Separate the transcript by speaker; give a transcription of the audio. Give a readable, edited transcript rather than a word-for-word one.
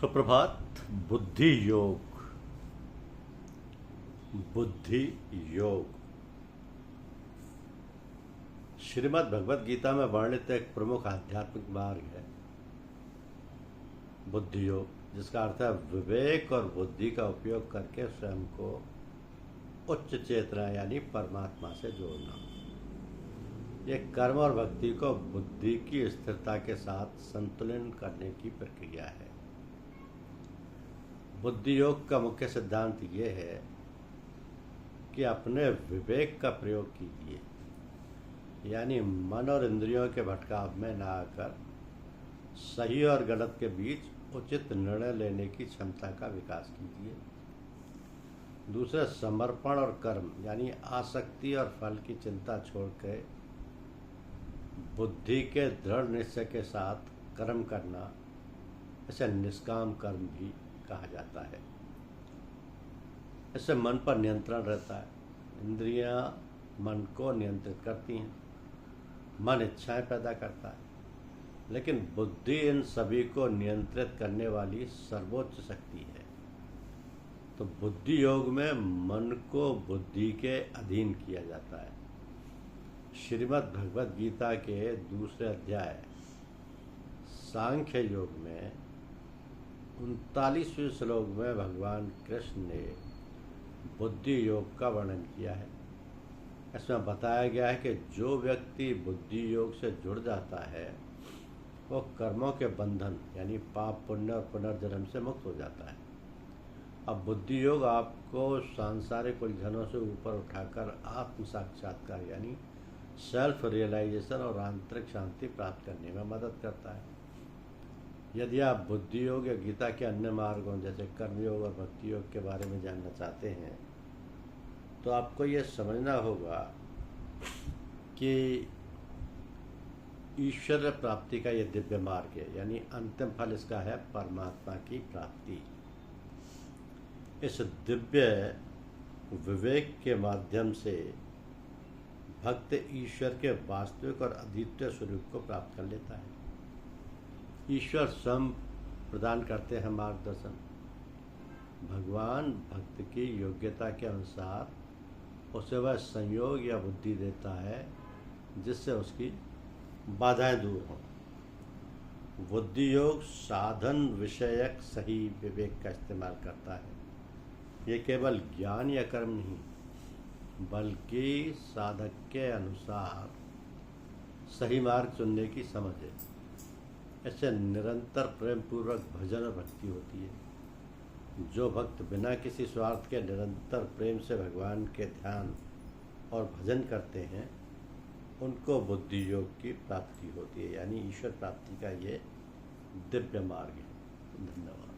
Speaker 1: सुप्रभात। बुद्धि योग। बुद्धि योग श्रीमद् भगवद गीता में वर्णित एक प्रमुख आध्यात्मिक मार्ग है बुद्धि योग, जिसका अर्थ है विवेक और बुद्धि का उपयोग करके स्वयं को उच्च चेतना यानी परमात्मा से जोड़ना। यह कर्म और भक्ति को बुद्धि की स्थिरता के साथ संतुलन करने की प्रक्रिया है। बुद्धि योग का मुख्य सिद्धांत ये है कि अपने विवेक का प्रयोग कीजिए, यानी मन और इंद्रियों के भटकाव में न आकर सही और गलत के बीच उचित निर्णय लेने की क्षमता का विकास कीजिए। दूसरे, समर्पण और कर्म यानी आसक्ति और फल की चिंता छोड़कर बुद्धि के दृढ़ निश्चय के साथ कर्म करना, इसे निष्काम कर्म भी कहा जाता है। इससे मन पर नियंत्रण रहता है, इंद्रियां मन को नियंत्रित करती हैं, मन इच्छाएं पैदा करता है, लेकिन बुद्धि इन सभी को नियंत्रित करने वाली सर्वोच्च शक्ति है। तो बुद्धि योग में मन को बुद्धि के अधीन किया जाता है। श्रीमद् भगवद गीता के दूसरे अध्याय सांख्य योग में 39वें श्लोक में भगवान कृष्ण ने बुद्धि योग का वर्णन किया है। इसमें बताया गया है कि जो व्यक्ति बुद्धि योग से जुड़ जाता है वो कर्मों के बंधन यानी पाप पुण्य और पुनर्जन्म से मुक्त हो जाता है। अब बुद्धि योग आपको सांसारिक उलझनों से ऊपर उठाकर आत्म साक्षात्कार यानी सेल्फ रियलाइजेशन और आंतरिक शांति प्राप्त करने में मदद करता है। यदि आप बुद्धि योग या गीता के अन्य मार्गों जैसे कर्मयोग और भक्ति योग के बारे में जानना चाहते हैं तो आपको ये समझना होगा कि ईश्वर प्राप्ति का ये दिव्य मार्ग है, यानी अंतिम फल इसका है परमात्मा की प्राप्ति। इस दिव्य विवेक के माध्यम से भक्त ईश्वर के वास्तविक और अद्वितीय स्वरूप को प्राप्त कर लेता है। ईश्वर स्वयं प्रदान करते हैं मार्गदर्शन। भगवान भक्त की योग्यता के अनुसार उसे वह संयोग या बुद्धि देता है जिससे उसकी बाधाएं दूर हों। बुद्धि योग साधन विषयक सही विवेक का इस्तेमाल करता है। ये केवल ज्ञान या कर्म नहीं, बल्कि साधक के अनुसार सही मार्ग चुनने की समझ है। इससे निरंतर प्रेम पूर्वक भजन और भक्ति होती है। जो भक्त बिना किसी स्वार्थ के निरंतर प्रेम से भगवान के ध्यान और भजन करते हैं उनको बुद्धि योग की प्राप्ति होती है, यानी ईश्वर प्राप्ति का ये दिव्य मार्ग है। धन्यवाद।